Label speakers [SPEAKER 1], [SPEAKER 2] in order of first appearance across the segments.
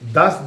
[SPEAKER 1] 10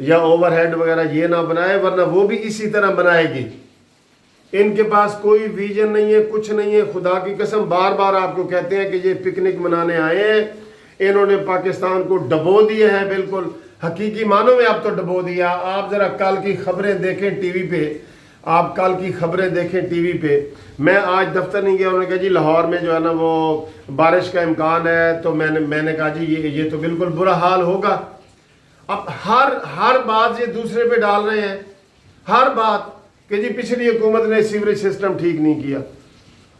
[SPEAKER 1] یا over head وغیرہ یہ نہ بنائے، ورنہ وہ بھی اسی طرح بنائے گی۔ ان کے پاس کوئی ویژن نہیں ہے، کچھ نہیں ہے۔ خدا کی قسم بار بار آپ کو کہتے ہیں کہ یہ پکنک منانے آئے ہیں، انہوں نے پاکستان کو ڈبو دیے ہیں، بالکل حقیقی معنوں میں اب تو ڈبو دیا۔ آپ ذرا کل کی خبریں دیکھیں ٹی وی پہ، آپ کل کی خبریں دیکھیں ٹی وی پہ۔ میں آج دفتر نہیں گیا، انہوں نے کہا جی لاہور میں جو ہے نا وہ بارش کا امکان ہے، تو میں نے کہا جی یہ تو بالکل برا حال ہوگا۔ اب ہر بات یہ دوسرے پہ ڈال رہے ہیں، ہر بات کہ جی پچھلی حکومت نے سیوریج سسٹم ٹھیک نہیں کیا۔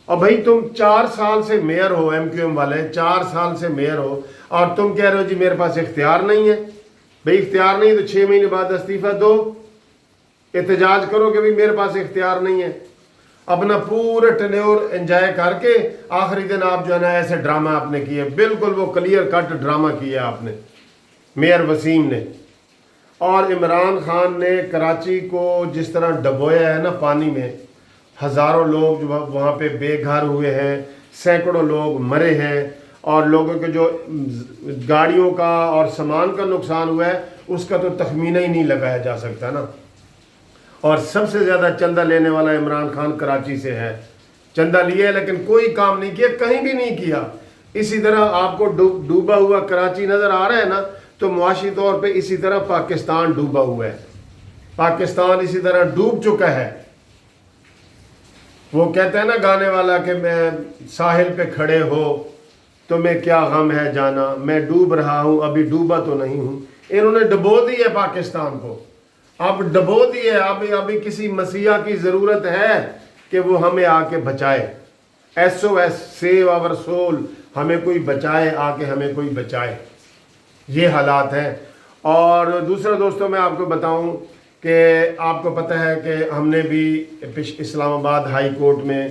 [SPEAKER 1] اور بھائی تم 4 سال سے میئر ہو، ایم کیو ایم والے 4 سال سے میئر ہو، اور تم کہہ رہے ہو جی میرے پاس اختیار نہیں ہے۔ بھائی اختیار نہیں تو 6 مہینے بعد استعفیٰ دو، احتجاج کرو کہ بھائی میرے پاس اختیار نہیں ہے۔ اپنا پورا ٹینیور انجوائے کر کے آخری دن آپ جو ہے نا ایسے ڈرامہ آپ نے کیے، بالکل وہ کلیئر کٹ ڈرامہ کیا آپ نے، میئر وسیم نے۔ اور عمران خان نے کراچی کو جس طرح ڈبویا ہے نا پانی میں، ہزاروں لوگ جو وہاں پہ بے گھر ہوئے ہیں، سینکڑوں لوگ مرے ہیں، اور لوگوں کے جو گاڑیوں کا اور سامان کا نقصان ہوا ہے اس کا تو تخمینہ ہی نہیں لگایا جا سکتا نا۔ اور سب سے زیادہ چندہ لینے والا عمران خان کراچی سے ہے، چندہ لیا ہے لیکن کوئی کام نہیں کیا، کہیں بھی نہیں کیا۔ اسی طرح آپ کو ڈوبا ہوا کراچی نظر آ رہا ہے نا، تو معاشی طور پہ اسی طرح پاکستان ڈوبا ہوا ہے، پاکستان اسی طرح ڈوب چکا ہے۔ وہ کہتا ہے نا گانے والا کہ میں ساحل پہ کھڑے ہو تمہیں کیا غم ہے جانا، میں ڈوب رہا ہوں ابھی ڈوبا تو نہیں ہوں۔ انہوں نے ڈبو دی ہے پاکستان کو، اب ڈبو دی ہے۔ ابھی کسی مسیحا کی ضرورت ہے کہ وہ ہمیں آ کے بچائے۔ SOS سیو آور سول، ہمیں کوئی بچائے، آ کے ہمیں کوئی بچائے۔ یہ حالات ہیں۔ اور دوسرا دوستوں میں آپ کو بتاؤں کہ آپ کو پتہ ہے کہ ہم نے بھی اسلام آباد ہائی کورٹ میں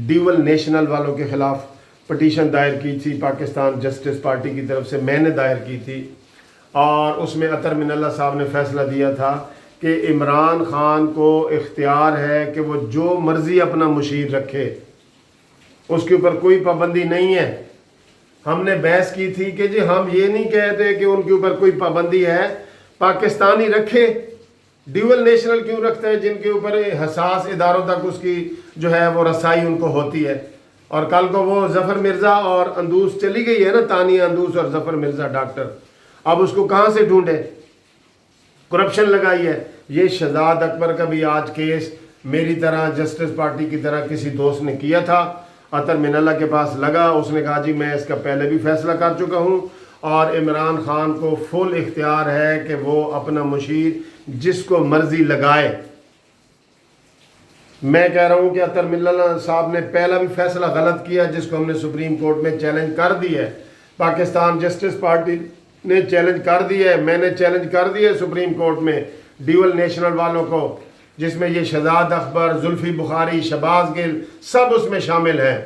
[SPEAKER 1] ڈیول نیشنل والوں کے خلاف پٹیشن دائر کی تھی، پاکستان جسٹس پارٹی کی طرف سے میں نے دائر کی تھی، اور اس میں اطہر من اللہ صاحب نے فیصلہ دیا تھا کہ عمران خان کو اختیار ہے کہ وہ جو مرضی اپنا مشیر رکھے، اس کے اوپر کوئی پابندی نہیں ہے۔ ہم نے بحث کی تھی کہ جی ہم یہ نہیں کہتے کہ ان کے اوپر کوئی پابندی ہے، پاکستانی رکھے، ڈیول نیشنل کیوں رکھتے ہیں جن کے اوپر حساس اداروں تک اس کی جو ہے وہ رسائی ان کو ہوتی ہے۔ اور کل کو وہ ظفر مرزا اور اندوس چلی گئی ہے نا، تانیہ اندوس اور ظفر مرزا ڈاکٹر، اب اس کو کہاں سے ڈھونڈے؟ کرپشن لگائی ہے۔ یہ شہزاد اکبر کا بھی آج کیس میری طرح جسٹس پارٹی کی طرح کسی دوست نے کیا تھا، اطہر من اللہ کے پاس لگا، اس نے کہا جی میں اس کا پہلے بھی فیصلہ کر چکا ہوں، اور عمران خان کو فل اختیار ہے کہ وہ اپنا مشیر جس کو مرضی لگائے۔ میں کہہ رہا ہوں کہ اطہر من اللہ صاحب نے پہلا بھی فیصلہ غلط کیا جس کو ہم نے سپریم کورٹ میں چیلنج کر دی ہے، پاکستان جسٹس پارٹی نے چیلنج کر دی ہے، میں نے چیلنج کر دی ہے سپریم کورٹ میں ڈیول نیشنل والوں کو، جس میں یہ شہزاد اکبر، زلفی بخاری، شہباز گل سب اس میں شامل ہیں۔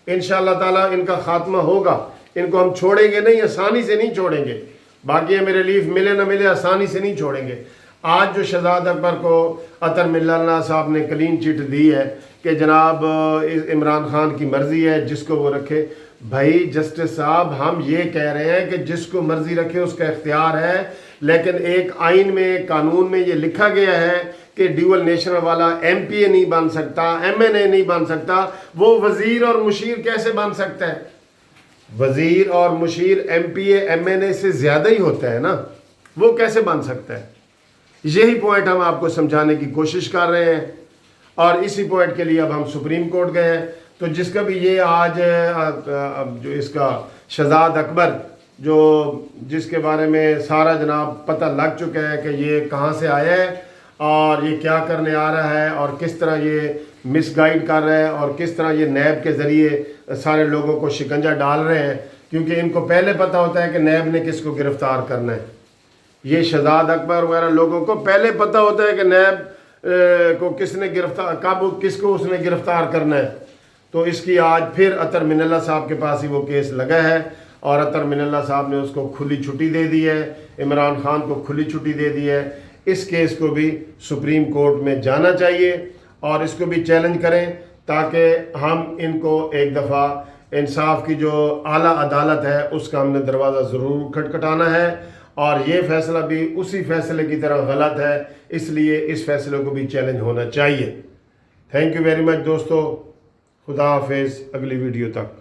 [SPEAKER 1] انشاءاللہ تعالیٰ ان کا خاتمہ ہوگا، ان کو ہم چھوڑیں گے نہیں، آسانی سے نہیں چھوڑیں گے۔ باقی ہمیں ریلیف ملے نہ ملے آسانی سے نہیں چھوڑیں گے۔ آج جو شہزاد اکبر کو اطہر من اللہ صاحب نے کلین چٹ دی ہے کہ جناب عمران خان کی مرضی ہے جس کو وہ رکھے، بھائی جسٹس صاحب ہم یہ کہہ رہے ہیں کہ جس کو مرضی رکھے اس کا اختیار ہے، لیکن ایک آئین میں، ایک قانون میں یہ لکھا گیا ہے کہ ڈیول نیشنل والا MP نہیں بن سکتا، MNA نہیں بن سکتا، وہ وزیر اور مشیر کیسے بن سکتا ہے؟ وزیر اور مشیر MPA MNA سے زیادہ ہی ہوتا ہے نا، وہ کیسے بن سکتا ہے؟ یہی پوائنٹ ہم آپ کو سمجھانے کی کوشش کر رہے ہیں، اور اسی پوائنٹ کے لیے اب ہم سپریم کورٹ گئے ہیں۔ تو جس کا بھی یہ آج جو اس کا شہزاد اکبر جو جس کے بارے میں سارا جناب پتہ لگ چکا ہے کہ یہ کہاں سے آیا ہے اور یہ کیا کرنے آ رہا ہے اور کس طرح یہ مس گائیڈ کر رہا ہے اور کس طرح یہ نیب کے ذریعے سارے لوگوں کو شکنجہ ڈال رہے ہیں، کیونکہ ان کو پہلے پتہ ہوتا ہے کہ نیب نے کس کو گرفتار کرنا ہے۔ یہ شہزاد اکبر وغیرہ لوگوں کو پہلے پتہ ہوتا ہے کہ نیب کو کس نے گرفتار، کب کس کو اس نے گرفتار کرنا ہے۔ تو اس کی آج پھر اطہر من اللہ صاحب کے پاس ہی وہ کیس لگا ہے، اور اطہر من اللہ صاحب نے اس کو کھلی چھٹی دے دی ہے، عمران خان کو کھلی چھٹی دے دی ہے۔ اس کیس کو بھی سپریم کورٹ میں جانا چاہیے اور اس کو بھی چیلنج کریں، تاکہ ہم ان کو ایک دفعہ انصاف کی جو اعلیٰ عدالت ہے اس کا ہم نے دروازہ ضرور کھٹکھٹانا ہے، اور یہ فیصلہ بھی اسی فیصلے کی طرح غلط ہے، اس لیے اس فیصلے کو بھی چیلنج ہونا چاہیے۔ تھینک یو ویری مچ دوستو، خدا حافظ، اگلی ویڈیو تک۔